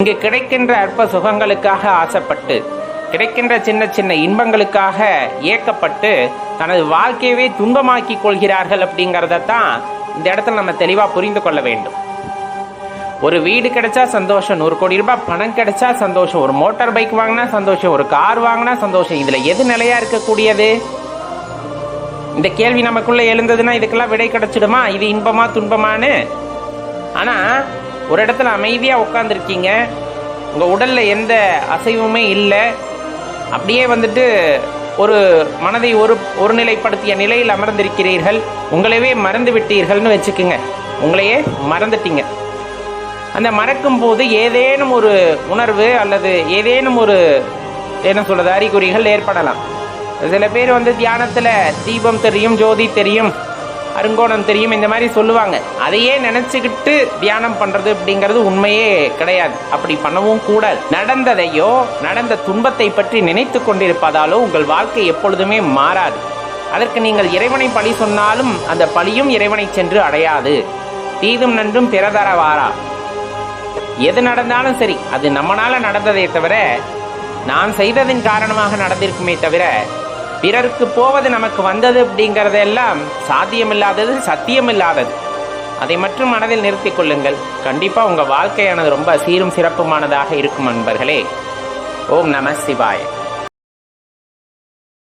இங்கு கிடைக்கின்ற அற்ப சுகங்களுக்காக ஆசைப்பட்டு, கிடைக்கின்ற சின்ன சின்ன இன்பங்களுக்காக ஏக்கப்பட்டு தனது வாழ்க்கையவே துன்பமாக்கி கொள்கிறார்கள் அப்படிங்கிறதான் இந்த இடத்துல நம்ம தெளிவாக புரிந்து கொள்ள வேண்டும். ஒரு வீடு கிடைச்சா சந்தோஷம், 100 கோடி ரூபாய் பணம் கிடைச்சா சந்தோஷம், ஒரு மோட்டார் பைக் வாங்கினா சந்தோஷம், ஒரு கார் வாங்கினா சந்தோஷம். இதுல எது நிலையா இருக்கக்கூடியது? இந்த கேள்வி நமக்குள்ள எழுந்ததுன்னா இதுக்கெல்லாம் விடை கிடைச்சிடுமா? இது இன்பமா துன்பமானு? ஆனா ஒரு இடத்துல அமைதியா உட்காந்துருக்கீங்க, உங்க உடல்ல எந்த அசைவுமே இல்லை, அப்படியே ஒரு மனதை ஒருநிலைப்படுத்திய நிலையில் அமர்ந்திருக்கிறீர்கள். உங்களையே மறந்து விட்டீர்கள்னு வச்சுக்குங்க. உங்களையே மறந்துட்டீங்க. அந்த மறக்கும் போது ஏதேனும் ஒரு உணர்வு அல்லது ஏதேனும் ஒரு அறிகுறிகள் ஏற்படலாம். சில பேர் தியானத்தில் தீபம் தெரியும், ஜோதி தெரியும், அருங்கோணம் தெரியும், இந்த மாதிரி சொல்லுவாங்க. அதையே நினைச்சுக்கிட்டு தியானம் பண்றது அப்படிங்கிறது உண்மையே கிடையாது. அப்படி பண்ணவும் கூடாது. நடந்ததையோ நடந்த துன்பத்தை பற்றி நினைத்து கொண்டிருப்பதாலோ உங்கள் வாழ்க்கை எப்பொழுதுமே மாறாது. அதற்கு நீங்கள் இறைவனை பழி சொன்னாலும் அந்த பழியும் இறைவனை சென்று அடையாது. தீதும் நன்றும் பிறதர வாரா. எது நடந்தாலும் சரி, அது நம்மளால நடந்ததே தவிர, நான் செய்ததின் காரணமாக நடந்திருக்குமே தவிர, பிறருக்கு போவது நமக்கு வந்தது அப்படிங்கிறதெல்லாம் சாத்தியமில்லாதது, சத்தியமில்லாதது. அதை மட்டும் மனதில் நிறுத்திக் கொள்ளுங்கள். கண்டிப்பா உங்க வாழ்க்கையானது ரொம்ப சீரும் சிறப்புமானதாக இருக்கும் நண்பர்களே. ஓம் நம சிவாய.